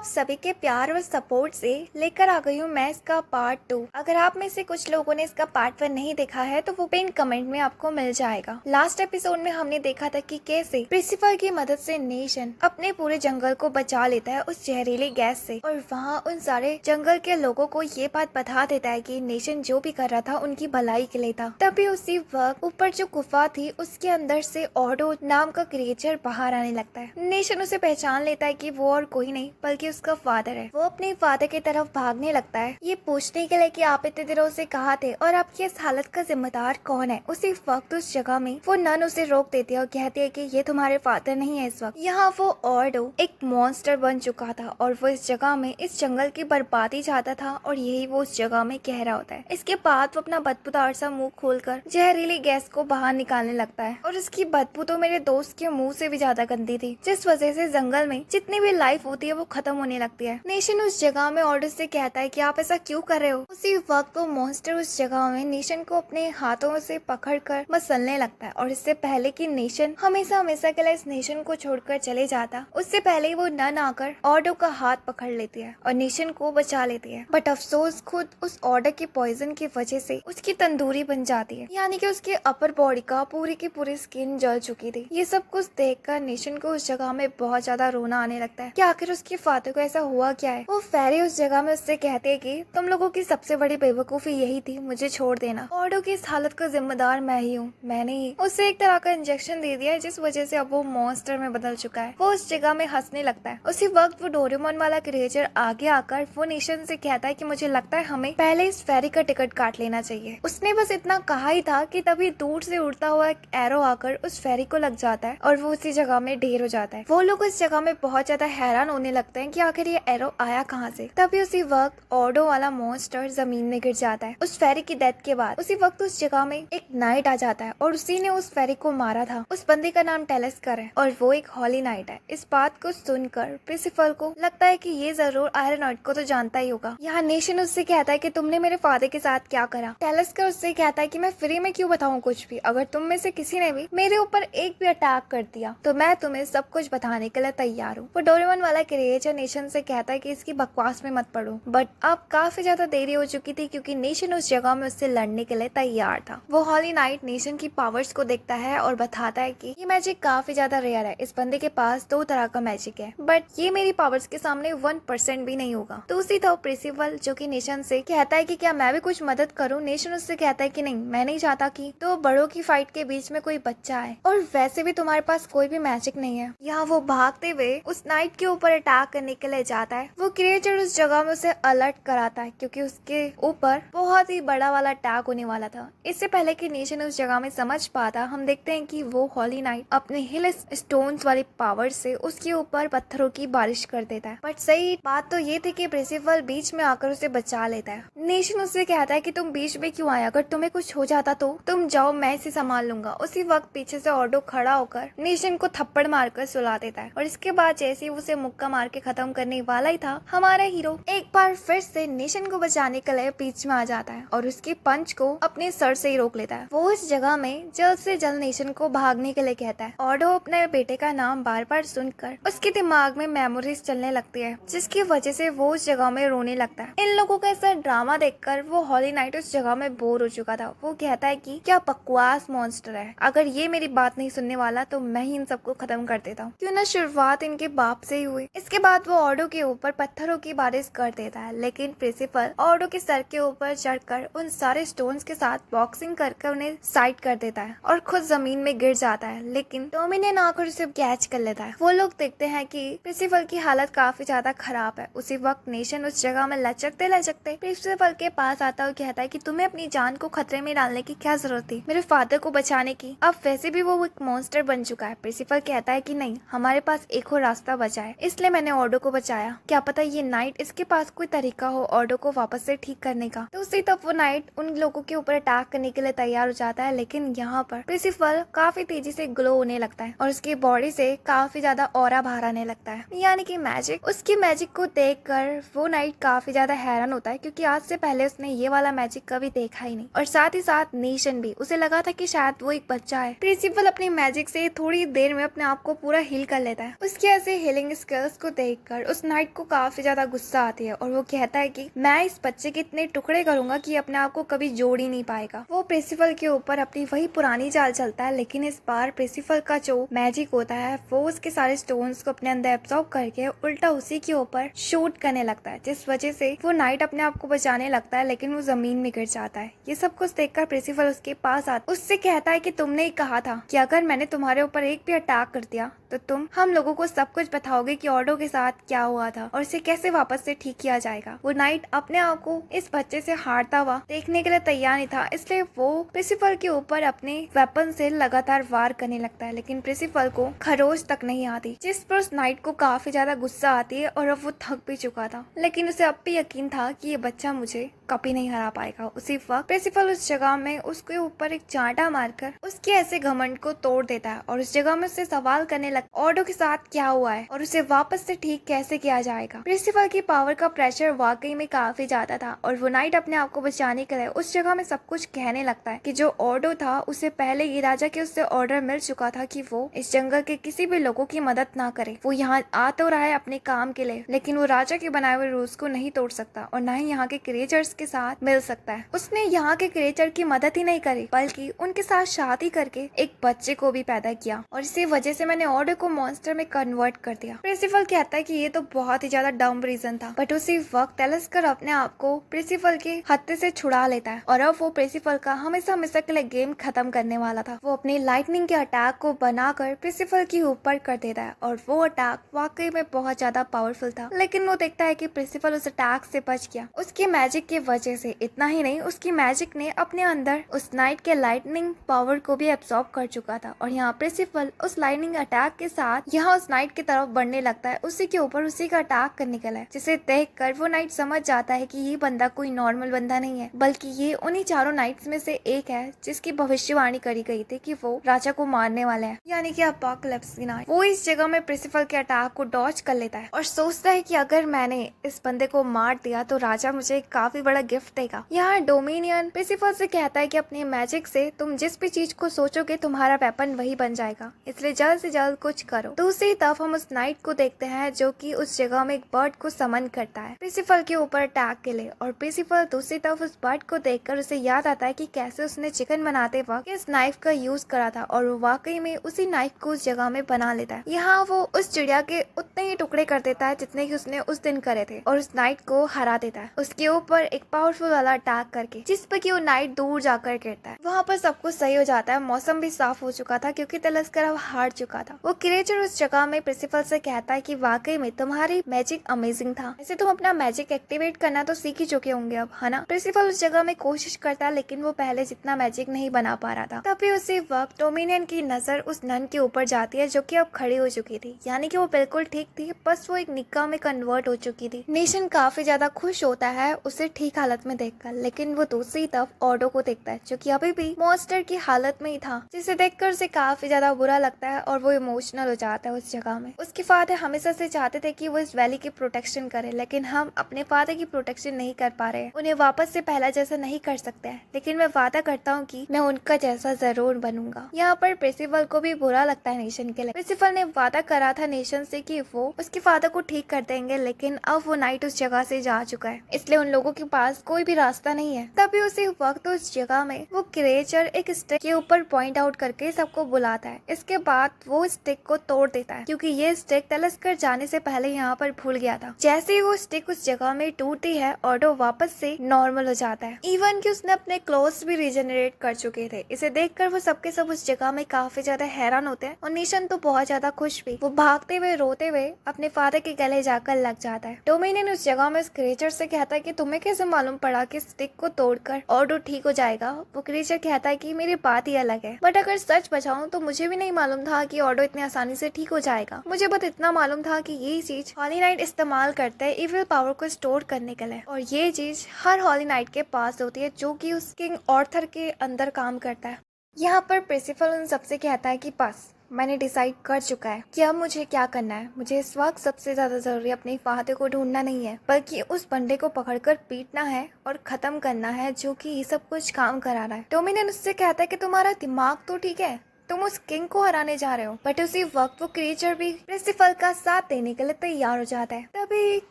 आप सभी के प्यार और सपोर्ट से लेकर आ गई हूँ मैं इसका पार्ट 2। अगर आप में से कुछ लोगों ने इसका पार्ट 1 नहीं देखा है तो वो पिन कमेंट में आपको मिल जाएगा। लास्ट एपिसोड में हमने देखा था कि कैसे प्रिंसिपल की मदद से नेशन अपने पूरे जंगल को बचा लेता है उस जहरीली गैस से, और वहाँ उन सारे जंगल के लोगों को ये बात बता देता है कि नेशन जो भी कर रहा था उनकी भलाई के लिए था। तभी उसी वक्त ऊपर जो गुफा थी उसके अंदर से ऑडो नाम का क्रिएचर बाहर आने लगता है। नेशन उसे पहचान लेता है कि वो और कोई नहीं बल्कि उसका फादर है। वो अपने फादर की तरफ भागने लगता है ये पूछने के लिए कि आप इतने दिनों से कहाँ थे और आपकी इस हालत का जिम्मेदार कौन है। उसी वक्त उस जगह में वो नन उसे रोक देती है और कहती है कि ये तुम्हारे फादर नहीं है। इस वक्त यहाँ वो ऑडो एक मॉन्स्टर बन चुका था और वो इस जगह में इस जंगल की बर्बादी चाहता था और यही वो उस जगह में कह रहा होता है। इसके बाद वो अपना बदबूदार सा मुंह खोलकर जहरीली गैस को बाहर निकालने लगता है और उसकी बदबू तो मेरे दोस्त के मुंह से भी ज्यादा गंदी थी, जिस वजह से जंगल में जितनी भी लाइफ होती है वो खत्म होने लगती है। नेशन उस जगह में ऑर्डर से कहता है कि आप ऐसा क्यों कर रहे हो। उसी वक्त वो मॉन्स्टर उस जगह में नेशन को अपने हाथों से पकड़कर मसलने लगता है और इससे पहले कि नेशन हमेशा हमेशा के लिए इस नेशन को छोड़कर चले जाता, उससे पहले ही वो नन आकर ऑर्डर का हाथ पकड़ लेती है और नेशन को बचा लेती है। बट अफसोस खुद उस ऑर्डर के पॉइजन की वजह से उसकी तंदूरी बन जाती है, यानी कि उसके अपर बॉडी का पूरी की पूरी स्किन जल चुकी थी। ये सब कुछ देखकर नेशन को उस जगह में बहुत ज्यादा रोना आने लगता है कि आखिर उसके फादर को ऐसा हुआ क्या है। वो फेरी उस जगह में उससे कहते हैं कि तुम लोगों की सबसे बड़ी बेवकूफी यही थी, मुझे छोड़ देना। ऑडो की इस हालत का जिम्मेदार मैं ही हूँ, मैंने ही उसे एक तरह का इंजेक्शन दे दिया है जिस वजह से अब वो मॉन्स्टर में बदल चुका है। वो उस जगह में हंसने लगता है। उसी वक्त वो डोरेमोन वाला क्रिएचर आगे आकर वो नेशन से कहता है कि मुझे लगता है हमें पहले इस फेरी का टिकट काट लेना चाहिए। उसने बस इतना कहा ही था कि तभी दूर से उड़ता हुआ एक एरो आकर उस फेरी को लग जाता है और वो उसी जगह में ढेर हो जाता है। वो लोग इस जगह में बहुत ज्यादा हैरान होने लगते हैं कि आखिर ये एरो आया कहाँ से। तभी उसी वक्त ऑडो वाला मॉन्स्टर जमीन में गिर जाता है। उस फेरी की डेथ के बाद उसी वक्त उस जगह में एक नाइट आ जाता है और उसी ने उस फेरी को मारा था। उस बंदे का नाम टेलेस्कर है और वो एक हॉली नाइट है। इस बात को सुनकर प्रिंसिपल को लगता है कि ये जरूर आयरन नाइट को तो जानता ही होगा। यहाँ नेशन उससे कहता है कि तुमने मेरे फादर के साथ क्या करा। टेलेस्कर उससे कहता है कि मैं फ्री में क्यों बताऊँ कुछ भी, अगर तुम में से किसी ने भी मेरे ऊपर एक भी अटैक कर दिया तो मैं तुम्हें सब कुछ बताने के लिए तैयार हूँ। वो डोरेमोन वाला क्रिएचर नेशन से कहता है कि इसकी बकवास में मत पड़ो, बट अब काफी ज्यादा देरी हो चुकी थी क्योंकि नेशन उस जगह में उससे लड़ने के लिए तैयार था। वो हॉली नाइट नेशन की पावर्स को देखता है और बताता है कि ये मैजिक काफी ज्यादा रेयर है, इस बंदे के पास 2 तरह का मैजिक है बट ये मेरी पावर्स के सामने 1% भी नहीं होगा। तो उसी तो प्रिंसिपल जो कि नेशन से कहता है कि क्या मैं भी कुछ मदद करूँ। नेशन उससे कहता है कि नहीं, मैं नहीं चाहता कि 2 बड़ों की फाइट के बीच में कोई बच्चा है और वैसे भी तुम्हारे पास कोई भी मैजिक नहीं है। यहाँ वो भागते हुए उस नाइट के ऊपर अटैक करने के लिए जाता है। वो क्रिएचर उस जगह में उसे अलर्ट कराता है क्योंकि उसके ऊपर बहुत ही बड़ा वाला अटैक होने वाला था। इससे पहले कि नेशन उस जगह में समझ पाता, हम देखते हैं कि वो हॉली नाइट अपने हिल स्टोन्स वाली पावर से उसके ऊपर पत्थरों की बारिश कर देता है। बट सही बात तो ये थी कि प्रिंसिपल बीच में आकर उसे बचा लेता है। नेशन उससे कहता है कि तुम बीच में क्यों आया, अगर तुम्हें कुछ हो जाता तो तुम जाओ, मैं इसे संभाल लूंगा। उसी वक्त पीछे से ऑडो खड़ा होकर नेशन को थप्पड़ मारकर सुला देता है और इसके बाद जैसे ही उसे मुक्का मार के खत्म करने वाला ही था, हमारा हीरो एक बार फिर से नेशन को बचाने के लिए बीच में आ जाता है और उसके पंच को अपने सर से ही रोक लेता है। वो इस जगह में जल्द से जल्द नेशन को भागने के लिए कहता है। ऑडो अपने बेटे का नाम बार बार सुनकर उसके दिमाग में मेमोरीज चलने लगती है जिसकी वजह से वो उस जगह में रोने लगता है। इन लोगों का ऐसा ड्रामा देखकर वो हॉली नाइट उस जगह में बोर हो चुका था। वो कहता है कि क्या बकवास मॉन्स्टर है, अगर ये मेरी बात नहीं सुनने वाला तो मैं ही इन सबको खत्म कर देता हूँ। क्यों ना शुरुआत इनके बाप से ही हुई। इसके बाद वो ऑडो के ऊपर पत्थरों की बारिश कर देता है, लेकिन प्रिंसिपल ऑडो के सर के ऊपर चढ़कर उन सारे स्टोन्स के साथ बॉक्सिंग करके उन्हें साइड कर देता है और खुद जमीन में गिर जाता है, लेकिन डोमिनियन आकर उसे कैच कर लेता है। वो लोग देखते हैं कि प्रिंसिपल की हालत काफी ज्यादा खराब है। उसी वक्त नेशन उस जगह में लचकते लचकते प्रिंसिपल के पास आता और कहता है कि तुम्हें अपनी जान को खतरे में डालने की क्या जरूरत थी मेरे फादर को बचाने की, अब वैसे भी वो एक मॉन्स्टर बन चुका है। प्रिंसिपल कहता है कि नहीं, हमारे पास एक और रास्ता बचा है, इसलिए मैंने ऑडो को बचाया। क्या पता ये नाइट इसके पास कोई तरीका हो ऑडो को वापस से ठीक करने का। तो उसी तब वो नाइट उन लोगों के ऊपर अटैक करने के लिए तैयार हो जाता है, लेकिन यहाँ पर प्रिंसिपल काफी तेजी से ग्लो होने लगता है और उसकी बॉडी से काफी ज्यादा ऑरा बाहर आने लगता है, यानी कि मैजिक। उसकी मैजिक को देखकर वो नाइट काफी ज्यादा हैरान होता है क्योंकि आज से पहले उसने ये वाला मैजिक कभी देखा ही नहीं। और साथ ही साथ नेशन भी, उसे लगा था कि शायद वो एक बच्चा है। प्रिंसिपल अपनी मैजिक से थोड़ी देर में अपने आप को पूरा हील कर लेता है। उसके ऐसे हीलिंग स्किल्स को देख देखकर उस नाइट को काफी ज्यादा गुस्सा आती है और वो कहता है कि मैं इस बच्चे के इतने टुकड़े करूंगा कि अपने आप को कभी जोड़ ही नहीं पाएगा। वो प्रिंसिपल के ऊपर अपनी वही पुरानी चाल चलता है, लेकिन इस बार प्रिंसिपल का जो मैजिक होता है वो उसके सारे स्टोन्स को अपने अंदर एब्सॉर्ब करके उल्टा उसी के ऊपर शूट करने लगता है, जिस वजह से वो नाइट अपने आप को बचाने लगता है लेकिन वो जमीन में गिर जाता है। ये सब कुछ देखकर प्रिंसिपल उसके पास आता, उससे कहता है कि तुमने ही कहा था कि अगर मैंने तुम्हारे ऊपर एक भी अटैक कर दिया तो तुम हम लोगों को सब कुछ बताओगे कि ऑडो के साथ क्या हुआ था और इसे कैसे वापस से ठीक किया जाएगा। वो नाइट अपने आप को इस बच्चे से हारता हुआ देखने के लिए तैयार नहीं था, इसलिए वो प्रिंसिपल के ऊपर अपने वेपन से लगातार वार करने लगता है, लेकिन प्रिंसिपल को खरोच तक नहीं आती, जिस पर उस नाइट को काफी ज्यादा गुस्सा आती है और अब वो थक भी चुका था, लेकिन उसे अब भी यकीन था कि ये बच्चा मुझे कभी नहीं हरा पाएगा। उसी वक्त प्रिंसिपल उस जगह में उसके ऊपर एक चांटा मारकर उसके ऐसे घमंड को तोड़ देता है और उस जगह में उससे सवाल करने लगता ऑडो के साथ क्या हुआ है और उसे वापस से ठीक कैसे किया जाएगा। प्रिंसिपल की पावर का प्रेशर वाकई में काफी ज्यादा था और वो नाइट अपने आप को बचाने के लिए उस जगह में सब कुछ कहने लगता है कि जो ऑडो था उसे पहले ही राजा के उससे ऑर्डर मिल चुका था कि वो इस जंगल के किसी भी लोगों की मदद ना करे। वो यहाँ आ तो रहा है अपने काम के लिए, लेकिन वो राजा के बनाए हुए रूल्स को नहीं तोड़ सकता और न ही यहाँ के क्रिएचर्स के साथ मिल सकता है। उसने यहाँ के क्रिएचर की मदद ही नहीं करी बल्कि उनके साथ शादी करके एक बच्चे को भी पैदा किया और इसी वजह से मैंने ऑडो को मॉन्स्टर में कन्वर्ट कर दिया। प्रिंसिपल कहता है कि ये तो बहुत ही ज्यादा डम रीजन था, बट उसी वक्त टेलस्कर अपने आप को प्रिंसिपल के हत्थे से छुड़ा लेता है और अब वो प्रिंसिपल का हमेशा हमेशा के लिए गेम खत्म करने वाला था। वो अपनी लाइटनिंग के अटैक को बनाकर प्रिंसिपल के ऊपर कर देता है और वो अटैक वाकई में बहुत ज्यादा पावरफुल था, लेकिन वो देखता है कि प्रिंसिपल उस अटैक से बच गया उसके मैजिक की वजह से। इतना ही नहीं, उसकी मैजिक ने अपने अंदर उस नाइट के लाइटनिंग पावर को भी एब्सॉर्ब कर चुका था और यहाँ प्रिंसिपल उस लाइटनिंग अटैक के साथ यहाँ उस नाइट की तरफ बढ़ने लगता है, उसी के ऊपर उसी का अटैक करने के लिए, जिसे देखकर वो नाइट समझ जाता है कि ये बंदा कोई नॉर्मल बंदा नहीं है बल्कि ये उन्हीं चारों नाइट्स में से एक है जिसकी भविष्यवाणी करी गई थी कि वो राजा को मारने वाला है, यानी कि अपोकलिप्स की नाइट। वो इस जगह में प्रिंसिपल के अटैक को डॉज कर लेता है और सोचता है कि अगर मैंने इस बंदे को मार दिया तो राजा मुझे काफी बड़ा गिफ्ट देगा। यहाँ डोमिनियन प्रिंसिपल से कहता है कि अपने मैजिक से तुम जिस भी चीज को सोचोगे तुम्हारा वेपन वही बन जाएगा, इसलिए जल्द से जल्द कुछ करो। दूसरी तरफ हम उस नाइट को देखते हैं जो कि उस जगह में एक बर्ड को समन करता है प्रिंसिपल के ऊपर अटैक के लिए और प्रिंसिपल दूसरी तरफ उस बर्ड को देखकर उसे याद आता है कि कैसे उसने चिकन बनाते वक्त इस नाइफ का यूज करा था और वो वाकई में उसी नाइफ को उस जगह में बना लेता है। यहाँ वो उस चिड़िया के उतने ही टुकड़े कर देता है जितने कि उसने उस दिन करे थे और उस नाइट को हरा देता है उसके ऊपर एक पावरफुल वाला अटैक करके, जिस पर कि वो नाइट दूर जाकर गिरता है। वहाँ पर सब कुछ सही हो जाता है, मौसम भी साफ हो चुका था क्योंकि टेलस्कर अब हार चुका था। वो क्रिएचर उस जगह में प्रिंसिपल से कहता है कि वाकई में तुम्हारी मैजिक अमेजिंग था, ऐसे तुम अपना मैजिक एक्टिवेट करना तो सीख ही चुके होंगे अब, है ना। प्रिंसिपल उस जगह में कोशिश करता है लेकिन वो पहले जितना मैजिक नहीं बना पा रहा था। तभी उसी वक्त डोमिनियन की नजर उस नन के ऊपर जाती है जो कि अब खड़ी हो चुकी थी, यानी कि वो बिल्कुल ठीक थी, बस वो एक निक्का में कन्वर्ट हो चुकी थी। नेशन काफी ज्यादा खुश होता है उसे ठीक हालत में देखकर, लेकिन वो दूसरी तरफ ऑडो को देखता है जो कि अभी भी मॉन्स्टर की हालत में ही था, जिसे देखकर उसे काफी ज्यादा बुरा लगता है और वो इमोशनल हो जाता है उस जगह में। उसके फादर हमेशा से चाहते थे कि वो इस वैली की प्रोटेक्शन करे, लेकिन हम अपने फादर की प्रोटेक्शन नहीं कर पा रहे हैं, उन्हें वापस से पहला जैसा नहीं कर सकते हैं, लेकिन मैं वादा करता हूँ कि मैं उनका जैसा जरूर बनूंगा। यहाँ पर प्रिंसिपल को भी बुरा लगता है नेशन के लिए। प्रिंसिपल ने वादा करा था नेशन से कि वो उसके फादर को ठीक कर देंगे, लेकिन अब वो नाइट उस जगह से जा चुका है, इसलिए उन लोगों के पास कोई भी रास्ता नहीं है। तभी उसी वक्त उस जगह में वो क्रिएचर एक स्टिक के ऊपर पॉइंट आउट करके सबको बुलाता है। इसके बाद वो स्टिक को तोड़ देता है क्योंकि ये स्टिक टेलस्कर जाने से पहले यहाँ पर भूल गया था। जैसे ही वो स्टिक उस जगह में टूटती है ऑडो वापस से नॉर्मल हो जाता है, इवन कि उसने अपने क्लोथ्स भी रिजेनरेट कर चुके थे। इसे देखकर वो सबके सब उस जगह में काफी ज्यादा हैरान होते हैं और निशन तो बहुत ज्यादा खुश भी। वो भागते हुए रोते हुए अपने फादर के गले जाकर लग जाता है। डोमिनियन उस जगह में उस क्रिएचर से कहता है कि तुम्हें कैसे मालूम पड़ा कि स्टिक को तोड़कर ऑडो ठीक हो जाएगा। वो क्रिएचर कहता है कि मेरी बात ही अलग है, बट अगर सच बचाऊं तो मुझे भी नहीं मालूम था कि ऑडो इतनी आसानी से ठीक हो जाएगा। मुझे बस इतना मालूम था कि ये चीज हॉली नाइट इस्तेमाल करते हैं इविल पावर को स्टोर करने के लिए, और ये चीज हर हॉली नाइट के पास होती है जो कि उस किंग ऑर्थर के अंदर काम करता है। यहाँ पर प्रिंसिपल उन सबसे कहता है कि बस मैंने डिसाइड कर चुका है कि अब मुझे क्या करना है। मुझे इस वक्त सबसे ज्यादा जरूरी अपने फादर को ढूंढना नहीं है, बल्कि उस बंदे को पकड़कर पीटना है और खत्म करना है जो कि ये सब कुछ काम करा रहा है। डोमिनियन उससे कहता है कि तुम्हारा दिमाग तो ठीक है, तुम उस किंग को हराने जा रहे हो। बट उसी वक्त वो क्रिएचर भी प्रिंसिपल का साथ देने के लिए तैयार हो जाता है। तभी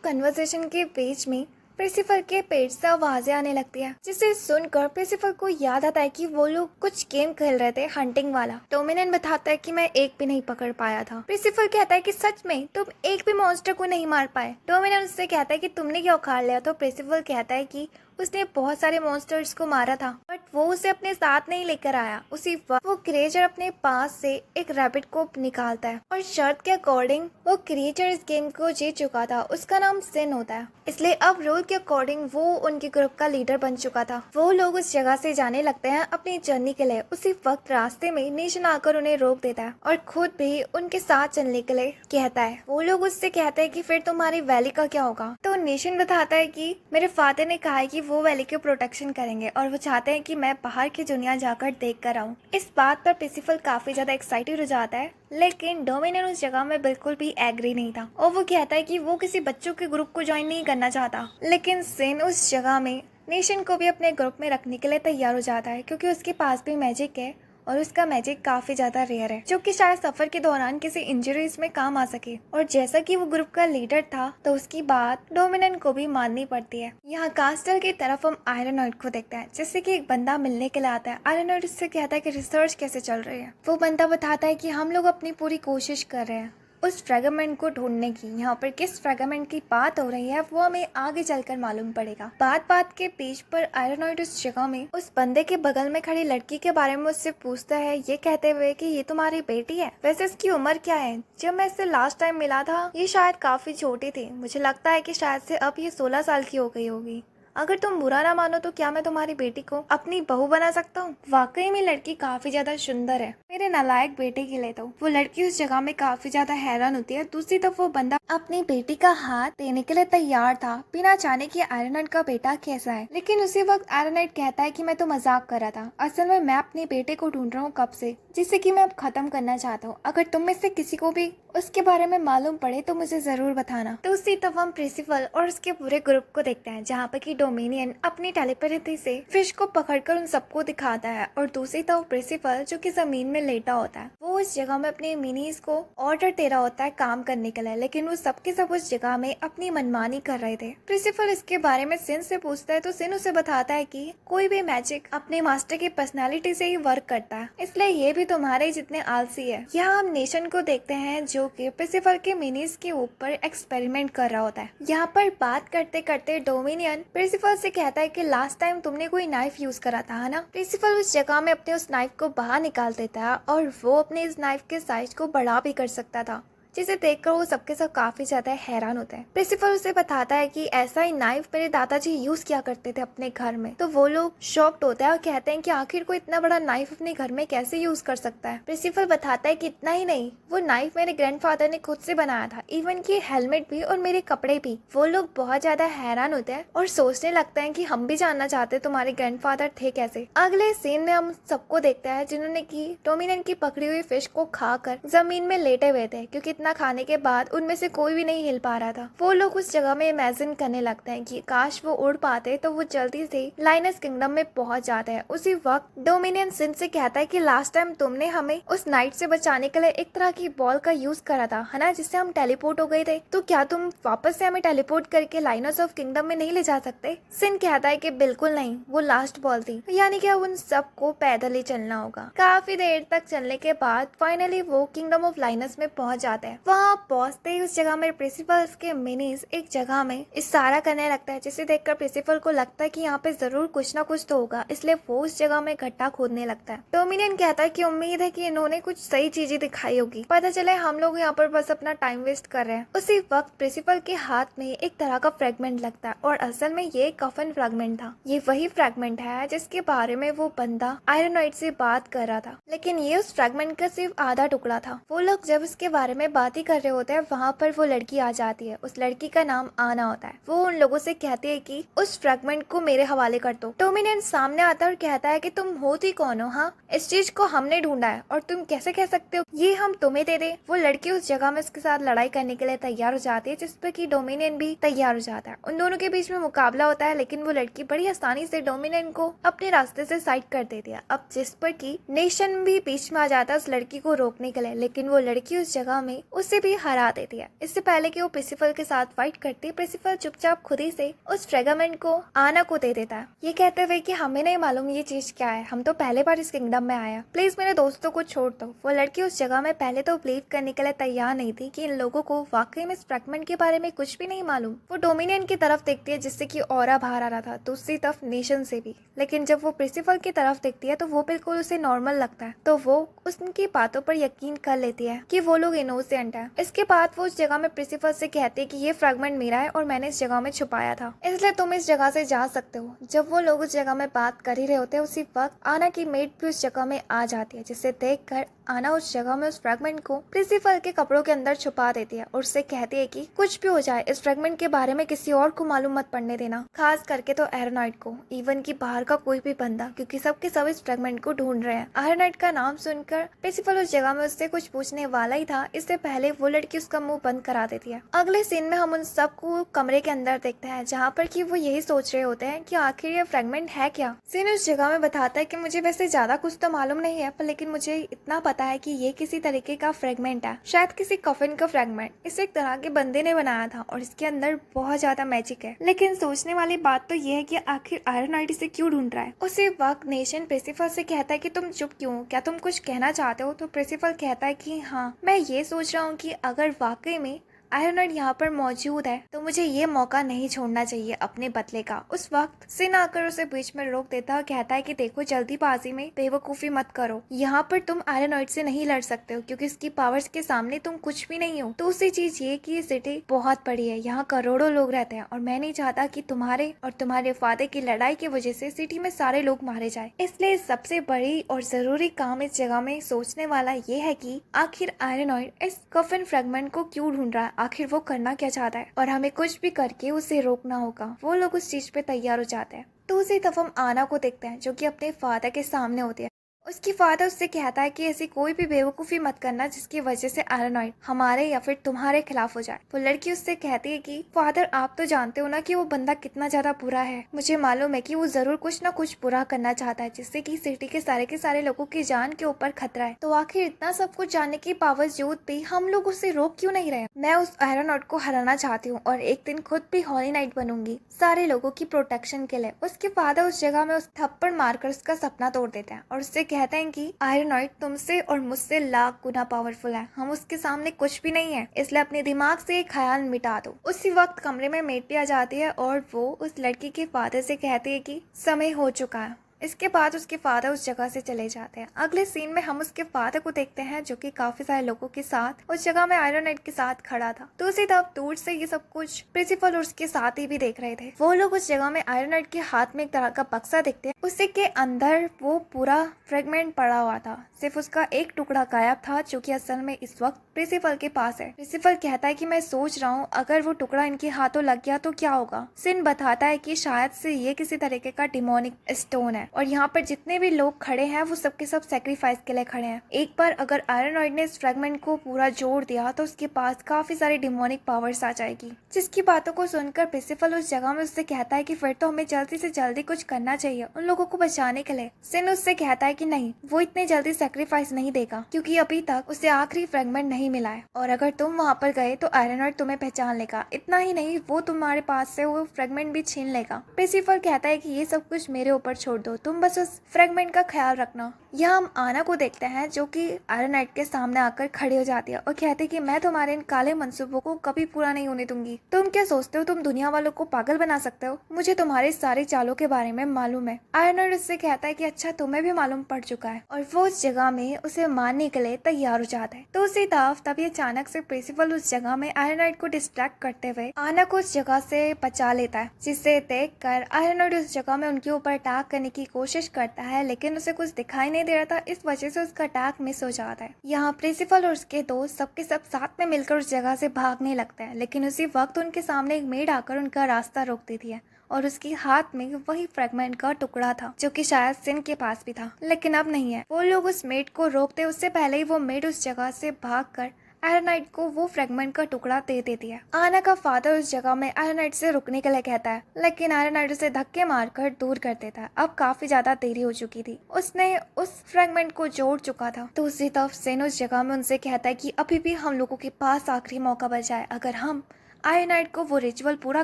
कन्वर्सेशन के बीच में प्रिंसिपल के पेट से आवाजें आने लगती है, जिसे सुनकर प्रिंसिपल को याद आता है कि वो लोग कुछ गेम खेल रहे थे हंटिंग वाला। डोमिनियन बताता है कि मैं एक भी नहीं पकड़ पाया था। प्रिंसिपल कहता है कि सच में तुम एक भी मॉन्स्टर को नहीं मार पाए। डोमिनियन उससे कहता है कि तुमने क्या उखाड़ लिया। तो प्रिंसिपल कहता है कि उसने बहुत सारे मॉन्स्टर्स को मारा था, बट वो उसे अपने साथ नहीं लेकर आया। उसी वक्त वो क्रिएचर अपने पास से एक रैबिट को निकालता है और शर्त के अकॉर्डिंग वो क्रिएचर इस गेम को जीत चुका था। उसका नाम सिन होता है, इसलिए अब रूल के अकॉर्डिंग वो उनके ग्रुप का लीडर बन चुका था। वो लोग उस जगह से जाने लगते हैं अपनी जर्नी के लिए। उसी वक्त रास्ते में नेशन आकर उन्हें रोक देता है और खुद भी उनके साथ चलने के लिए कहता है। वो लोग उससे कहते हैं कि फिर तुम्हारी वैली का क्या होगा। तो नेशन बताता है कि मेरे फादर ने कहा है कि वो वैली के प्रोटेक्शन करेंगे और वो चाहते हैं कि मैं बाहर की दुनिया जाकर देख कर आऊँ। इस बात पर प्रिंसिपल काफी ज्यादा एक्साइटेड हो जाता है, लेकिन डोमिनियन उस जगह में बिल्कुल भी एग्री नहीं था और वो कहता है कि वो किसी बच्चों के ग्रुप को ज्वाइन नहीं करना चाहता। लेकिन सिन उस जगह में नेशन को भी अपने ग्रुप में रखने के लिए तैयार हो जाता है, क्योंकि उसके पास भी मैजिक है और उसका मैजिक काफी ज्यादा रेयर है, जो कि शायद सफर के दौरान किसी इंजरीज में काम आ सके। और जैसा कि वो ग्रुप का लीडर था, तो उसकी बात डोमिनियन को भी माननी पड़ती है। यहाँ कास्टल की तरफ हम आयरनॉइड को देखते हैं, जिससे कि एक बंदा मिलने के लिए आता है। आयरनॉइड उससे कहता है कि रिसर्च कैसे चल रही है। वो बंदा बताता है कि हम लोग अपनी पूरी कोशिश कर रहे हैं उस फ्रेगमेंट को ढूंढने की। यहाँ पर किस फ्रेगमेंट की बात हो रही है वो हमें आगे चलकर मालूम पड़ेगा। बात के बीच पर आयरनॉइड उस जगह में उस बंदे के बगल में खड़ी लड़की के बारे में उससे पूछता है, ये कहते हुए कि ये तुम्हारी बेटी है। वैसे इसकी उम्र क्या है? जब मैं इससे लास्ट टाइम मिला था ये शायद काफी छोटी थी। मुझे लगता है कि शायद से अब ये 16 साल की हो गई होगी। अगर तुम बुरा ना मानो तो क्या मैं तुम्हारी बेटी को अपनी बहू बना सकता हूँ? वाकई में लड़की काफी ज्यादा सुंदर है मेरे नालायक बेटे के लिए। तो वो लड़की उस जगह में काफी ज्यादा हैरान होती है। दूसरी तरफ वो बंदा अपनी बेटी का हाथ देने के लिए तैयार था, बिना जाने कि आयरनॉइड का बेटा कैसा है। लेकिन उसी वक्त आयरनॉइड कहता है कि मैं तो मजाक कर रहा था, असल में मैं अपने बेटे को ढूंढ रहा हूँ कब से, जिसे कि मैं अब खत्म करना चाहता हूँ। अगर तुम में से किसी को भी उसके बारे में मालूम पड़े तो मुझे जरूर बताना। तो उसी तरफ हम प्रिंसिपल और उसके पूरे ग्रुप को देखते हैं, जहाँ पर कि डोमिनियन अपनी टेलीपैथी से फिश को पकड़कर उन सबको दिखाता है और दूसरी तरफ प्रिंसिपल जो कि जमीन में लेटा होता है, वो उस जगह में अपने मिनीज को ऑर्डर दे रहा होता है काम करने के लिए। लेकिन वो सबके सब उस जगह में अपनी मनमानी कर रहे थे। प्रिंसिपल इसके बारे में सिन से पूछता है, तो सिन उसे बताता है कि कोई भी मैजिक अपने मास्टर की पर्सनैलिटी से ही वर्क करता है, इसलिए ये भी तुम्हारे जितने आलसी है। यहाँ हम नेशन को देखते हैं जो कि प्रिंसिपल के मिनीज के ऊपर एक्सपेरिमेंट कर रहा होता है। यहाँ पर बात करते करते डोमिनियन प्रिंसिपल से कहता है कि लास्ट टाइम तुमने कोई नाइफ यूज करा था, है ना? प्रिंसिपल उस जगह में अपने उस नाइफ को बाहर निकाल देता है और वो अपने इस नाइफ के साइज को बढ़ा भी कर सकता था, जिसे देखकर वो सबके सब काफी ज्यादा हैरान होते हैं। प्रिंसिपल उसे बताता है कि ऐसा ही नाइफ मेरे दादाजी यूज किया करते थे अपने घर में। तो वो लोग शॉक्ड होते हैं और कहते हैं कि आखिर कोई इतना बड़ा नाइफ अपने घर में कैसे यूज कर सकता है। प्रिंसिपल बताता है कि इतना ही नहीं, वो नाइफ मेरे ग्रैंडफादर ने खुद से बनाया था, इवन की हेलमेट भी और मेरे कपड़े भी। वो लोग बहुत ज्यादा हैरान होते हैं और सोचने लगते हैं कि हम भी जानना चाहते हैं तुम्हारे ग्रैंडफादर थे कैसे। अगले सीन में हम सबको देखते हैं जिन्होंने की डोमिनियन की पकड़ी हुई फिश को खाकर जमीन में लेटे हुए थे, क्योंकि इतना खाने के बाद उनमें से कोई भी नहीं हिल पा रहा था। वो लोग उस जगह में इमेजिन करने लगते हैं कि काश वो उड़ पाते तो वो जल्दी से लाइनस किंगडम में पहुंच जाते हैं। उसी वक्त डोमिनियन सिन से कहता है कि लास्ट टाइम तुमने हमें उस नाइट से बचाने के लिए एक तरह की बॉल का यूज करा था, है ना, जिससे हम टेलीपोर्ट हो गए थे। तो क्या तुम वापस से हमें टेलीपोर्ट करके लाइनस ऑफ किंगडम में नहीं ले जा सकते? सिन कहता है कि बिल्कुल नहीं, वो लास्ट बॉल थी, यानी कि अब उन सबको पैदल ही चलना होगा। काफी देर तक चलने के बाद फाइनली वो किंगडम ऑफ लाइनस में पहुंच जाते हैं। वहाँ पहुंचते ही उस जगह में प्रिंसिपल के मिनीज एक जगह में इशारा करने लगता है, जिसे देखकर प्रिंसिपल को लगता है कि यहाँ पे जरूर कुछ ना कुछ तो होगा, इसलिए वो उस जगह में गड्ढा खोदने लगता है। डोमिनियन कहता है कि उम्मीद है कि इन्होंने कुछ सही चीजें दिखाई होगी, पता चले हम लोग यहाँ पर बस अपना टाइम वेस्ट कर रहे हैं। उसी वक्त प्रिंसिपल के हाथ में एक तरह का फ्रेगमेंट लगता है और असल में ये कफन फ्रेगमेंट था। ये वही फ्रेगमेंट है जिसके बारे में वो बंदा आयरनॉइड से बात कर रहा था, लेकिन ये उस फ्रेगमेंट का सिर्फ आधा टुकड़ा था। वो लोग जब इसके बारे में बात ही कर रहे होते हैं वहाँ पर वो लड़की आ जाती है। उस लड़की का नाम आना होता है। वो उन लोगों से कहती है कि उस फ्रेगमेंट को मेरे हवाले कर दो। डोमिनियन सामने आता है और कहता है कि तुम होती कौन हो? हाँ, इस चीज को हमने ढूंढा है और तुम कैसे कह सकते हो ये हम तुम्हें दे दे। वो लड़की उस जगह में उसके साथ लड़ाई करने के लिए तैयार हो जाती है, जिस पर कि डोमिनियन भी तैयार हो जाता है। उन दोनों के बीच में मुकाबला होता है, लेकिन वो लड़की बड़ी आसानी से डोमिनियन को अपने रास्ते से साइड कर देती है। अब जिस पर कि नेशन भी बीच में आ जाता है उस लड़की को रोकने के लिए, लेकिन वो लड़की उस जगह में उसे भी हरा देती है। इससे पहले कि वो प्रिंसिपल के साथ फाइट करती है, प्रिंसिपल चुपचाप खुद ही से उस फ्रेगमेंट को आना को दे देता है, ये कहते हुए कि हमें नहीं मालूम ये चीज क्या है, हम तो पहले बार इस किंगडम में आया, प्लीज मेरे दोस्तों को छोड़ दो। वो लड़की उस जगह में पहले तो बिलीव करने के लिए तैयार नहीं थी कि इन लोगों को वाकई में इस फ्रेगमेंट के बारे में कुछ भी नहीं मालूम। वो डोमिनियन की तरफ देखती है जिससे कि ऑरा बाहर आ रहा था, दूसरी तरफ नेशन से भी, लेकिन जब वो प्रिंसिपल की तरफ देखती है तो वो बिल्कुल उसे नॉर्मल लगता है, तो वो उसकी बातों पर यकीन कर लेती है कि वो लोग इनोसेंट है। इसके बाद वो उस जगह में प्रिंसिपल से कहती है कि ये फ्रेगमेंट मेरा है और मैंने इस जगह में छुपाया था, इसलिए तुम इस जगह से जा सकते हो। जब वो लोग उस जगह में बात कर ही रहे होते हैं, उसी वक्त आना की मेड भी उस जगह में आ जाती है, जिसे देखकर आना उस जगह में उस फ्रेगमेंट को प्रिंसिपल के कपड़ों के अंदर छुपा देती है और उससे कहती है कि कुछ भी हो जाए इस फ्रेगमेंट के बारे में किसी और को मालूम मत पड़ने देना, खास करके तो एरोनाइट को, इवन की बाहर का कोई भी बंदा, क्योंकि सबके सब इस फ्रेगमेंट को ढूंढ रहे हैं। एरोनाइट का नाम सुनकर प्रिंसिपल उस जगह में उससे कुछ पूछने वाला ही था, इससे पहले वो लड़की उसका मुंह बंद करा देती है। अगले सीन में हम उन सबको कमरे के अंदर देखते हैं, जहाँ पर कि वो यही सोच रहे होते हैं कि आखिर ये फ्रेगमेंट है क्या। सीन उस जगह में बताता है कि मुझे वैसे ज्यादा कुछ तो मालूम नहीं है, पर लेकिन मुझे इतना पता है कि ये किसी तरीके का फ्रेगमेंट है, शायद किसी कफिन का फ्रेगमेंट। इसे एक तरह के बंदे ने बनाया था और इसके अंदर बहुत ज्यादा मैजिक है। लेकिन सोचने वाली बात तो ये है कि आखिर आयरनाइट इसे क्यों ढूंढ रहा है। उसी वक्त नेशन प्रिंसिपल से कहता है कि तुम चुप क्यों हो, क्या तुम कुछ कहना चाहते हो? तो प्रिंसिपल कहता है कि हाँ, मैं ये सोच रहा हूँ कि अगर वाकई में आयरनाइट यहाँ पर मौजूद है तो मुझे ये मौका नहीं छोड़ना चाहिए अपने बदले का। उस वक्त सिन आकर उसे बीच में रोक देता और कहता है कि देखो, जल्दीबाजी में बेवकूफी मत करो, यहाँ पर तुम आयरनाइट से नहीं लड़ सकते हो क्योंकि इसकी पावर्स के सामने तुम कुछ भी नहीं हो। दूसरी चीज ये कि ये सिटी बहुत बड़ी है, यहाँ करोड़ों लोग रहते हैं और मैं नहीं चाहता कि तुम्हारे और तुम्हारे फादर की लड़ाई की वजह से सिटी में सारे लोग मारे जाए। इसलिए सबसे बड़ी और जरूरी काम इस जगह में सोचने वाला ये है कि आखिर आयरनाइट इस कफिन फ्रेगमेंट को क्यों ढूंढ रहा है, आखिर वो करना क्या चाहता है और हमें कुछ भी करके उसे रोकना होगा। वो लोग उस चीज पे तैयार हो जाते हैं। दूसरी तरफ हम आना को देखते हैं जो कि अपने फादर के सामने होती है। उसकी फादर उससे कहता है कि ऐसी कोई भी बेवकूफी मत करना जिसकी वजह से आयरनाइट हमारे या फिर तुम्हारे खिलाफ हो जाए। वो लड़की उससे कहती है कि फादर, आप तो जानते हो ना कि वो बंदा कितना ज्यादा बुरा है, मुझे मालूम है कि वो जरूर कुछ ना कुछ बुरा करना चाहता है जिससे कि सिटी के सारे लोगों की जान के ऊपर खतरा है। तो आखिर इतना सब कुछ जानने के बावजूद भी हम लोग उसे रोक क्यों नहीं रहे। मैं उस आयरनाइट को हराना चाहती हूँ और एक दिन खुद भी हॉली नाइट बनूंगी सारे लोगों की प्रोटेक्शन के लिए। उसके फादर उस जगह में उस थप्पड़ मारकर उसका सपना तोड़ देते हैं और उससे कहते हैं कि आयरनाइट तुमसे और मुझसे लाख गुना पावरफुल है, हम उसके सामने कुछ भी नहीं है, इसलिए अपने दिमाग से ये ख्याल मिटा दो। उसी वक्त कमरे में मेट भी आ जाती है और वो उस लड़की के फादर से कहती है कि समय हो चुका है। इसके बाद उसके फादर उस जगह से चले जाते हैं। अगले सीन में हम उसके फादर को देखते हैं जो कि काफी सारे लोगों के साथ उस जगह में आयरनाइट के साथ खड़ा था। दूसरी तरफ दूर से ये सब कुछ प्रिंसिपल और उसके साथी भी देख रहे थे। वो लोग उस जगह में आयरनाइट के हाथ में एक तरह का बक्सा देखते हैं, उसी के अंदर वो पूरा फ्रेगमेंट पड़ा हुआ था, सिर्फ उसका एक टुकड़ा गायब था जो कि असल में इस वक्त प्रिंसिपल के पास है। प्रिंसिपल कहता है कि मैं सोच रहा हूँ अगर वो टुकड़ा इनके हाथों लग गया तो क्या होगा। सिन बताता है कि शायद से ये किसी तरीके का डिमोनिक स्टोन है और यहाँ पर जितने भी लोग खड़े हैं वो सबके सब सेक्रीफाइस के लिए खड़े हैं। एक बार अगर आयरनाइट ने इस फ्रेगमेंट को पूरा जोड़ दिया तो उसके पास काफी सारी डिमोनिक पावर्स आ जाएगी। जिसकी बातों को सुनकर प्रिंसिपल उस जगह में उससे कहता है कि फिर तो हमें जल्दी से जल्दी कुछ करना चाहिए उन लोगों को बचाने के लिए। सिन उससे कहता है कि नहीं, वो इतने जल्दी सेक्रीफाइस नहीं देगा क्योंकि अभी तक उसे आखिरी फ्रेगमेंट नहीं मिला है और अगर तुम वहाँ पर गए तो आयरनाइट तुम्हें पहचान लेगा। इतना ही नहीं, वो तुम्हारे पास से वो फ्रेगमेंट भी छीन लेगा। प्रिंसिपल कहता है कि ये सब कुछ मेरे ऊपर छोड़ दो, तुम बस उस फ्रेगमेंट का ख्याल रखना। यहाँ हम आना को देखते हैं जो कि आयरनाइट के सामने आकर खड़ी हो जाती है और कहती है कि मैं तुम्हारे इन काले मंसूबों को कभी पूरा नहीं होने दूंगी। तुम क्या सोचते हो तुम दुनिया वालों को पागल बना सकते हो? मुझे तुम्हारे सारी चालों के बारे में मालूम है। आयरनाइट उससे कहता है कि अच्छा, तुम्हें भी मालूम पड़ चुका है और वो उस जगह में उसे मारने के लिए तैयार हो जाता है। तो उसी तरफ तभी अचानक से प्रिंसिपल उस जगह में आयरनाइट को डिस्ट्रैक्ट करते हुए आना को उस जगह से बचा लेता है, जिसे देख कर आयरनाइट उस जगह में उनके ऊपर अटैक करने की कोशिश करता है लेकिन उसे कुछ दिखाई नहीं दे रहा था, इस वजह से उसका अटैक मिस हो जाता है। यहाँ प्रिंसिपल और उसके दोस्त सबके सब साथ में मिलकर उस जगह से भागने लगते हैं, लेकिन उसी वक्त उनके सामने एक मेड आकर उनका रास्ता रोक देती है और उसके हाथ में वही फ्रेगमेंट का टुकड़ा था जो कि शायद सिन के पास भी था, लेकिन अब नहीं है। वो लोग उस मेड को रोकते उससे पहले ही वो मेड उस जगह से भागकर आयरनाइट को वो फ्रेगमेंट का टुकड़ा दे देती है। आना का फादर उस जगह में आयरनाइट से रुकने के लिए कहता है, लेकिन आयरनाइट उसे धक्के मारकर दूर कर देता है। अब काफी ज्यादा देरी हो चुकी थी, उसने उस फ्रेगमेंट को जोड़ चुका था। तो दूसरी तरफ सिन उस जगह में उनसे कहता है कि अभी भी हम लोगों के पास आखिरी मौका बचा है, अगर हम आयरनाइट को वो रिचुअल पूरा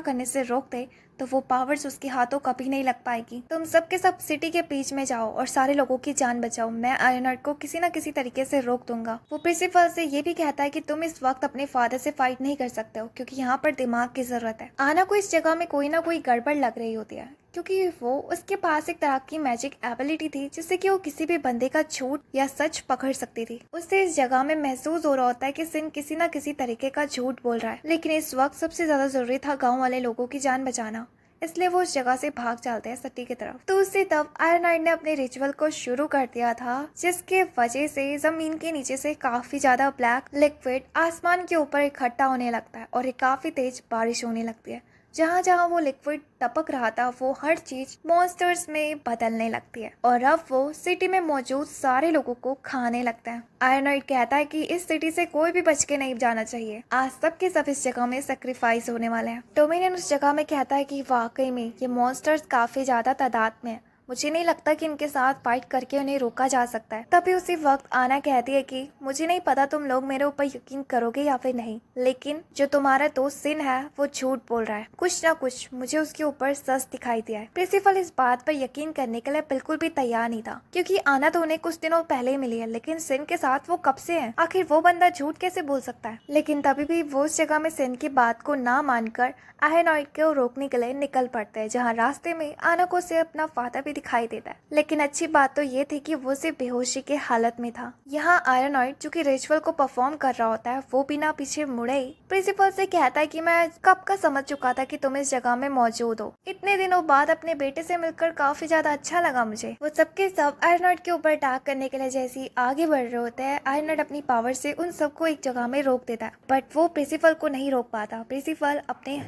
करने से रोक दे तो वो पावर्स उसके हाथों कभी नहीं लग पाएगी। तुम सबके सब सिटी के बीच में जाओ और सारे लोगों की जान बचाओ, मैं आयरनाइट को किसी न किसी तरीके से रोक दूंगा। वो प्रिंसिपल से ये भी कहता है कि तुम इस वक्त अपने फादर से फाइट नहीं कर सकते हो क्योंकि यहाँ पर दिमाग की जरूरत है। आना को इस जगह में कोई ना कोई गड़बड़ लग रही होती है क्योंकि वो उसके पास एक तरह की मैजिक एबिलिटी थी जिससे कि वो किसी भी बंदे का झूठ या सच पकड़ सकती थी। उससे इस जगह में महसूस हो रहा होता है कि सिन किसी न किसी तरीके का झूठ बोल रहा है, लेकिन इस वक्त सबसे ज्यादा जरूरी था गाँव वाले लोगों की जान बचाना, इसलिए वो उस जगह से भाग चलते हैं सिटी की तरफ। तो उसी तब आयरनाइट ने अपने रिचुअल को शुरू कर दिया था जिसके वजह से जमीन के नीचे से काफी ज्यादा ब्लैक लिक्विड आसमान के ऊपर इकट्ठा होने लगता है और एक काफी तेज बारिश होने लगती है। जहाँ जहाँ वो लिक्विड टपक रहा था वो हर चीज मॉन्स्टर्स में बदलने लगती है और अब वो सिटी में मौजूद सारे लोगों को खाने लगता है। आयरनाइट कहता है कि इस सिटी से कोई भी बच के नहीं जाना चाहिए, आज सबके सब इस जगह में सेक्रीफाइस होने वाले हैं। डोमिनियन उस जगह में कहता है कि वाकई में ये मॉन्स्टर्स काफी ज्यादा तादाद में है, मुझे नहीं लगता कि इनके साथ फाइट करके उन्हें रोका जा सकता है। तभी उसी वक्त आना कहती है कि मुझे नहीं पता तुम लोग मेरे ऊपर यकीन करोगे या फिर नहीं, लेकिन जो तुम्हारा दोस्त सिन है वो झूठ बोल रहा है, कुछ ना कुछ मुझे उसके ऊपर सच दिखाई दिया है। प्रिंसिपल इस बात पर यकीन करने के लिए बिल्कुल भी तैयार नहीं था क्योंकि आना तो उन्हें कुछ दिनों पहले ही मिली है, लेकिन सिन के साथ वो कब से है, आखिर वो बंदा झूठ कैसे बोल सकता है। लेकिन तभी भी वो उस जगह में सिन की बात को ना मानकर आयरनाइट को रोकने के लिए निकल पड़ते हैं, जहाँ रास्ते में आना को से अपना फादर भी दिखाई देता है। लेकिन अच्छी बात तो ये थी कि वो सिर्फ बेहोशी के हालत में था। यहाँ आयरनाइट जो कि रिचुअल को परफॉर्म कर रहा होता है वो बिना पीछे मुड़े प्रिंसिपल से कहता है कि मैं कब का समझ चुका था कि तुम इस जगह में मौजूद हो, इतने दिनों बाद अपने बेटे से मिलकर काफी ज्यादा अच्छा लगा मुझे। वो सबके सब आयरनाइट के ऊपर अटैक करने के लिए जैसे ही आगे बढ़ रहे होते हैं, आयरनाइट अपनी पावर से उन सबको एक जगह में रोक देता है, बट वो प्रिंसिपल को नहीं रोक पाता। प्रिंसिपल अपने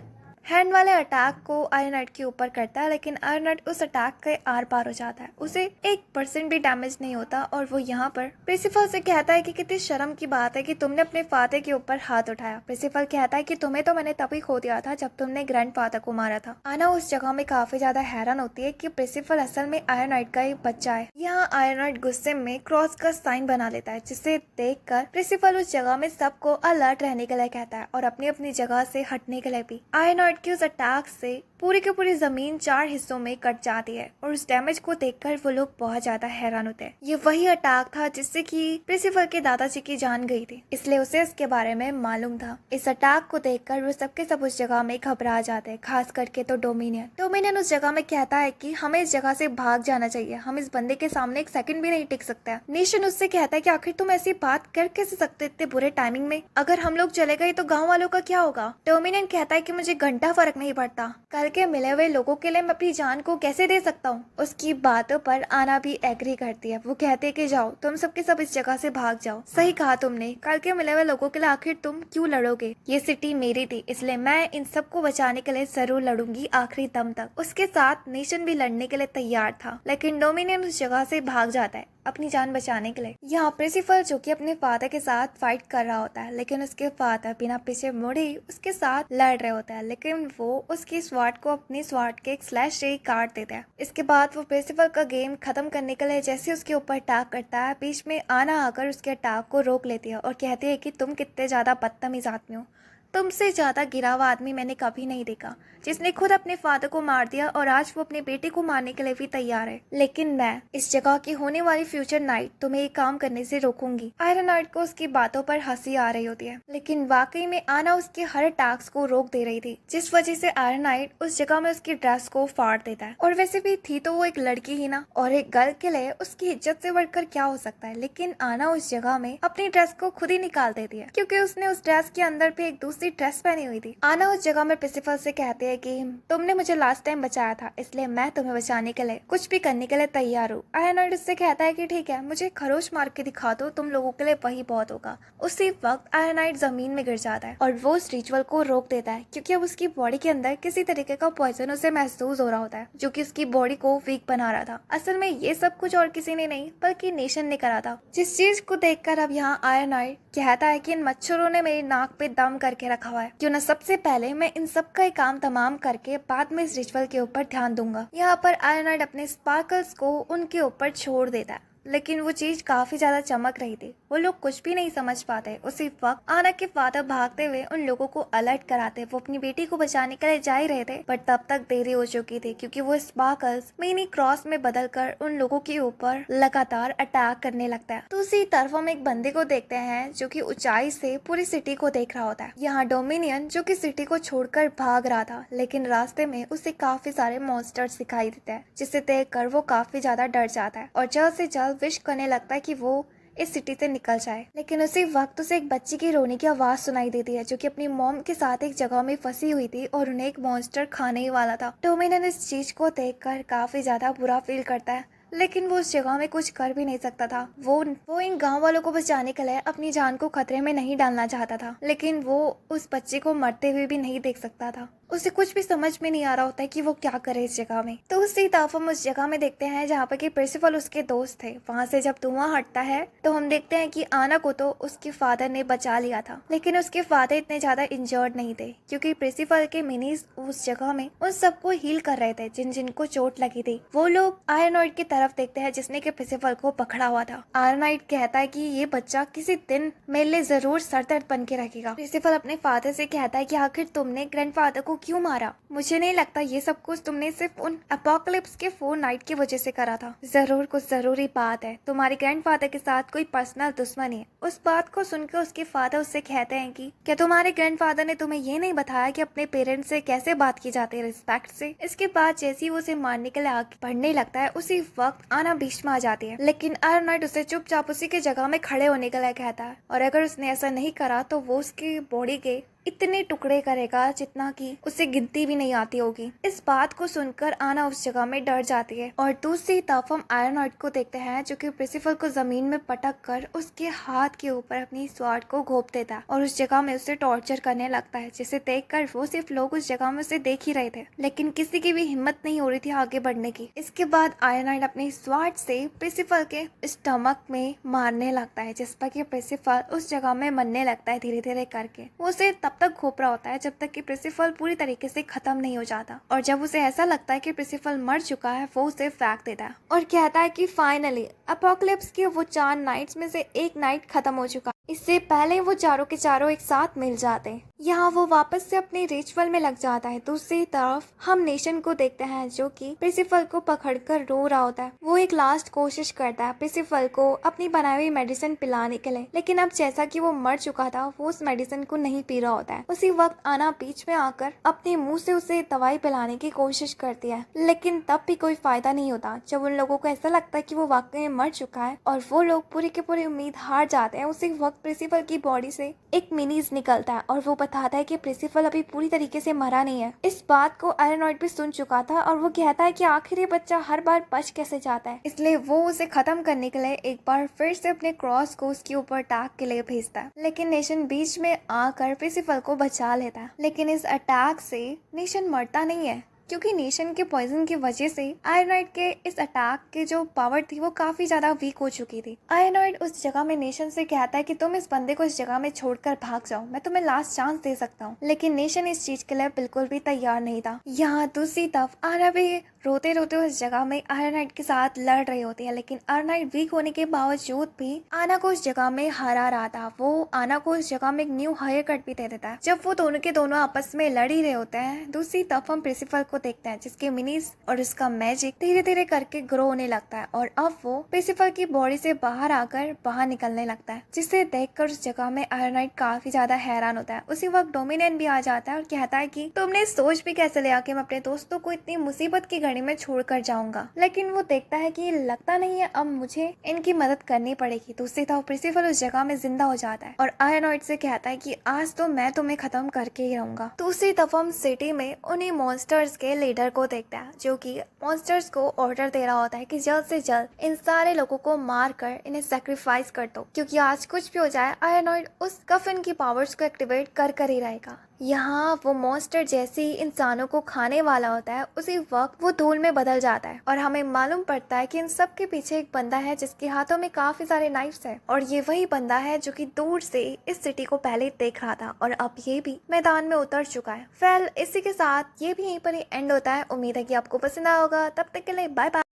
हैंड वाले अटैक को आयरनाइट के ऊपर करता है, लेकिन आयरनाइट उस अटैक के आर पार हो जाता है, उसे 1% भी डैमेज नहीं होता और वो यहाँ पर प्रिंसिपल से कहता है कि कितनी शर्म की बात है कि तुमने अपने फादर के ऊपर हाथ उठाया। प्रिंसिपल कहता है कि तुम्हें तो मैंने तभी खो दिया था जब तुमने ग्रैंडफादर को मारा था। आना उस जगह में काफी ज्यादा हैरान होती है कि प्रिंसिपल असल में आयरनाइट का एक बच्चा है। यहाँ आयरनाइट गुस्से में क्रॉस का साइन बना लेता है, जिसे देख कर प्रिंसिपल उस जगह में सबको अलर्ट रहने के लिए कहता है और अपनी अपनी जगह से हटने के लिए भी। आयरनाइट की उस अटैक से पूरी की पूरी जमीन 4 हिस्सों में कट जाती है और उस डैमेज को देखकर वो लोग बहुत ज्यादा हैरान होते हैं। ये वही अटैक था जिससे कि प्रिंसिपल के दादाजी की जान गई थी, इसलिए उसे इसके बारे में मालूम था। इस अटैक को देखकर वो सबके सब उस जगह में घबरा जाते हैं, खास करके तो डोमिनियन उस जगह में कहता है कि हमें इस जगह से भाग जाना चाहिए, हम इस बंदे के सामने एक सेकंड भी नहीं टिक सकते। नेशन उससे कहता है कि आखिर तुम ऐसी बात कर कैसे सकते इतने बुरे टाइमिंग में, अगर हम लोग चले गए तो गाँव वालों का क्या होगा। डोमिनियन कहता है कि मुझे घंटा फर्क नहीं पड़ता, कल के मिले हुए लोगों के लिए मैं अपनी जान को कैसे दे सकता हूँ। उसकी बातों पर आना भी एग्री करती है। वो कहते हैं कि जाओ तुम सबके सब इस जगह से भाग जाओ, सही कहा तुमने, कल के मिले हुए लोगों के लिए आखिर तुम क्यों लड़ोगे, ये सिटी मेरी थी, इसलिए मैं इन सबको बचाने के लिए जरूर लड़ूंगी आखिरी दम तक। उसके साथ नेशन भी लड़ने के लिए तैयार था, लेकिन डोमिनियन उस जगह से भाग जाता है अपनी जान बचाने के लिए। यहाँ प्रिंसिपल जो कि अपने फादर के साथ फाइट कर रहा होता है, लेकिन उसके फादर बिना पीछे मुड़े उसके साथ लड़ रहे होता है, लेकिन वो उसकी स्वॉर्ड को अपनी स्वॉर्ड के एक स्लैश से काट देता है। इसके बाद वो प्रिंसिपल का गेम खत्म करने के लिए जैसे उसके ऊपर अटैक करता है, बीच में आना आकर उसके अटैक को रोक लेती है और कहती है कि तुम कितने ज्यादा बदतमीज आदमी हो, तुमसे ज्यादा गिरा हुआ आदमी मैंने कभी नहीं देखा, जिसने खुद अपने फादर को मार दिया और आज वो अपने बेटे को मारने के लिए भी तैयार है। लेकिन मैं इस जगह की होने वाली फ्यूचर नाइट तुम्हें एक काम करने से रोकूंगी। आयरनाइट को उसकी बातों पर हंसी आ रही होती है, लेकिन वाकई में आना उसके हर अटैक्स को रोक दे रही थी, जिस वजह से आयरनाइट उस जगह में उसकी ड्रेस को फाड़ देता है। और वैसे भी थी तो वो एक लड़की ही ना, और एक गर्ल के लिए उसकी इज्जत से बढ़कर क्या हो सकता है। लेकिन आना उस जगह में अपनी ड्रेस को खुद ही निकाल देती है, क्योंकि उसने उस ड्रेस के अंदर पे एक दूसरी की ड्रेस पहनी हुई थी। आना उस जगह में प्रिंसिपल से कहते हैं कि तुमने मुझे लास्ट टाइम बचाया था, इसलिए मैं तुम्हें बचाने के लिए कुछ भी करने के लिए तैयार हूँ। आयरनाइट उससे कहता है कि ठीक है, मुझे खरोच मार के दिखा दो, तुम लोगों के लिए वही बहुत होगा। उसी वक्त आयरनाइट जमीन में गिर जाता है और वो उस रिचुअल को रोक देता है, क्योंकि अब उसकी बॉडी के अंदर किसी तरीके का पॉइजन उसे महसूस हो रहा होता है, जो कि उसकी बॉडी को वीक बना रहा था। असल में ये सब कुछ और किसी ने नहीं बल्कि नेशन ने करा था, जिस चीज को देखकर अब यहाँ आयरनाइट कहता है कि इन मच्छरों ने मेरी नाक पे दम करके रखा हुआ है, क्यों ना सबसे पहले मैं इन सब का काम तमाम करके बाद में इस रिचुअल के ऊपर ध्यान दूंगा। यहाँ पर आयरनाइट अपने स्पार्कल्स को उनके ऊपर छोड़ देता है, लेकिन वो चीज काफी ज्यादा चमक रही थी, वो लोग कुछ भी नहीं समझ पाते। उसी वक्त आना के फादर भागते हुए उन लोगों को अलर्ट कराते, वो अपनी बेटी को बचाने के लिए जा ही रहे थे, बट तब तक देरी हो चुकी थी, क्योंकि वो स्पार्कल्स मिनी क्रॉस में बदलकर उन लोगों के ऊपर लगातार अटैक करने लगता है। दूसरी तरफ हम एक बंदे को देखते हैं जो कि ऊंचाई से पूरी सिटी को देख रहा होता है। यहाँ डोमिनियन जो कि सिटी को छोड़कर भाग रहा था, लेकिन रास्ते में उसे काफी सारे मॉन्स्टर्स दिखाई देते हैं, जिसे देखकर वो काफी ज्यादा डर जाता है और जल्द से जल्द विश करने लगता है कि वो इस सिटी से निकल जाए। लेकिन उसी वक्त उसे एक बच्ची की रोने की आवाज सुनाई देती है, जो कि अपनी मॉम के साथ एक जगह में फंसी हुई थी और उन्हें एक मॉन्स्टर खाने ही वाला था। डोमिनियन इस चीज को देखकर काफी ज्यादा बुरा फील करता है, लेकिन वो उस जगह में कुछ कर भी नहीं सकता था। वो इन गांव वालों को बचाने के लिए अपनी जान को खतरे में नहीं डालना चाहता था, लेकिन वो उस बच्चे को मरते हुए भी नहीं देख सकता था। उसे कुछ भी समझ में नहीं आ रहा होता है कि वो क्या करे इस जगह में। तो उसी तरफ हम उस जगह में देखते हैं जहाँ पर कि प्रिंसिपल उसके दोस्त थे। वहाँ से जब धुआं हटता है तो हम देखते हैं कि आना को तो उसके फादर ने बचा लिया था, लेकिन उसके फादर इतने ज्यादा इंजर्ड नहीं थे, क्योंकि प्रिंसिपल के मिनीज उस जगह में उन सबको हील कर रहे थे जिन जिनको चोट लगी थी। वो लोग आयरनाइट की तरफ देखते हैं जिसने के प्रिंसिपल को पकड़ा हुआ था। आयरनाइट कहता है कि ये बच्चा किसी दिन मेरे लिए जरूर सरदर्द बन के रखेगा। प्रिंसिपल अपने फादर से कहता है कि आखिर तुमने ग्रैंडफादर को क्यों मारा? मुझे नहीं लगता ये सब कुछ तुमने सिर्फ उन अपोकलिप्स के 4 नाइट की वजह से करा था। जरूर कुछ जरूरी बात है, तुम्हारे ग्रैंडफादर के साथ कोई पर्सनल दुश्मनी है। उस बात को सुनकर उसके फादर उससे कहते हैं कि क्या तुम्हारे ग्रैंडफादर ने तुम्हें ये नहीं बताया कि अपने पेरेंट्स से कैसे बात की जाती है, रिस्पेक्ट से? इसके बाद जैसे ही वो उसे मारने के लिए आगे बढ़ने लगता है, उसी वक्त आना बीच में आ जाती है, लेकिन आयरनाइट उसे चुपचाप उसी के जगह में खड़े होने के लिए कहता है, और अगर उसने ऐसा नहीं करा तो वो उसकी बॉडी के इतने टुकड़े करेगा जितना कि उसे गिनती भी नहीं आती होगी। इस बात को सुनकर आना उस जगह में डर जाती है और दूसरी तरफ हम आयरनाइट को देखते हैं जो कि प्रिंसिपल को जमीन में पटक कर उसके हाथ के ऊपर अपनी स्वॉर्ड को घोंप देता है और उस जगह में उसे टॉर्चर करने लगता है, जिसे देखकर वो सिर्फ लोग उस जगह में उसे देख ही रहे थे, लेकिन किसी की भी हिम्मत नहीं हो रही थी आगे बढ़ने की। इसके बाद आयरनाइट अपनी स्वॉर्ड से प्रिंसिपल के स्टमक में मारने लगता है, जिस पर कि प्रिंसिपल उस जगह में मरने लगता है धीरे धीरे करके। वो उसे तब तक घोप रहा होता है जब तक कि प्रिंसिपल पूरी तरीके से खत्म नहीं हो जाता, और जब उसे ऐसा लगता है कि प्रिंसिपल मर चुका है वो उसे फेंक देता है और कहता है कि फाइनली अपोकलिप्स के वो 4 नाइट्स में से एक नाइट खत्म हो चुका। इससे पहले वो चारों के चारों एक साथ मिल जाते। यहाँ वो वापस से अपने रिचुअल में लग जाता है। दूसरी तरफ हम नेशन को देखते हैं जो कि प्रिंसिपल को पकड़कर रो रहा होता है। वो एक लास्ट कोशिश करता है प्रिंसिपल को अपनी बनाई हुई मेडिसिन पिलाने के लिए, लेकिन अब जैसा कि वो मर चुका था वो उस मेडिसिन को नहीं पी रहा होता है। उसी वक्त आना बीच में आकर अपने मुंह से उसे दवाई पिलाने की कोशिश करती है, लेकिन तब भी कोई फायदा नहीं होता। जब उन लोगों को ऐसा लगता है कि वो वाकई में मर चुका है और वो लोग पूरी की पूरी उम्मीद हार जाते हैं, उसी वक्त प्रिंसिपल की बॉडी से एक मिनीज निकलता है और वो बताता है कि प्रिंसिपल अभी पूरी तरीके से मरा नहीं है। इस बात को आयरनाइट भी सुन चुका था और वो कहता है कि आखिर ये बच्चा हर बार बच कैसे जाता है, इसलिए वो उसे खत्म करने के लिए एक बार फिर से अपने क्रॉस को उसके ऊपर अटैक के लिए भेजता है। लेकिन नेशन बीच में आकर प्रिंसिपल को बचा लेता है, लेकिन इस अटैक से नेशन मरता नहीं है, क्योंकि नेशन के पॉइजन की वजह से आयरनाइट के इस अटैक की जो पावर थी वो काफी ज्यादा वीक हो चुकी थी। आयरनाइट उस जगह में नेशन से कहता है कि तुम इस बंदे को इस जगह में छोड़कर भाग जाओ, मैं तुम्हें लास्ट चांस दे सकता हूँ, लेकिन नेशन इस चीज के लिए बिल्कुल भी तैयार नहीं था। यहाँ दूसरी तरफ आना भी रोते रोते उस जगह में आयरनाइट के साथ लड़ रही होती है, लेकिन आयरनाइट वीक होने के बावजूद भी आना को उस जगह में हरा रहा था। वो आना को उस जगह में एक न्यू हायर कट भी दे देता है। जब वो दोनों के दोनों आपस में लड़ ही रहे होते हैं, दूसरी तरफ हम प्रिंसिपल को देखते हैं जिसके मिनीज और उसका मैजिक धीरे धीरे करके ग्रो होने लगता है और अब वो प्रिंसिपल की बॉडी से बाहर आकर बाहर निकलने लगता है, जिसे देखकर उस जगह में आयरनाइट काफी ज्यादा हैरान होता है। उसी वक्त डोमिनियन भी आ जाता है और कहता है कि तुमने सोच भी कैसे लिया कि मैं अपने दोस्तों को इतनी मुसीबत की घड़ी में छोड़ कर जाऊंगा। लेकिन वो देखता है कि ये लगता नहीं है अब मुझे इनकी मदद करनी पड़ेगी। दूसरी तरफ प्रिंसिपल उस जगह में जिंदा हो जाता है और आयनॉइड से कहता है कि आज तो मैं तुम्हें खत्म करके ही रहूंगा। दूसरी तरफ हम सिटी में उन्हीं मॉन्स्टर्स के लीडर को देखता है जो कि मॉन्स्टर्स को ऑर्डर दे रहा होता है कि जल्द से जल्द इन सारे लोगों को मार कर इन्हें सेक्रीफाइस कर दो, क्योंकि आज कुछ भी हो जाए आयनॉइड उस कफिन की पावर्स को एक्टिवेट कर ही रहेगा। यहाँ वो मॉन्स्टर जैसे ही इंसानों को खाने वाला होता है उसी वक्त वो धूल में बदल जाता है और हमें मालूम पड़ता है कि इन सब के पीछे एक बंदा है जिसके हाथों में काफी सारे नाइफ्स है और ये वही बंदा है जो कि दूर से इस सिटी को पहले देख रहा था और अब ये भी मैदान में उतर चुका है। इसी के साथ ये भी यहीं पर ही एंड होता है। उम्मीद है कि आपको पसंद आया होगा। तब तक के लिए बाय बाय।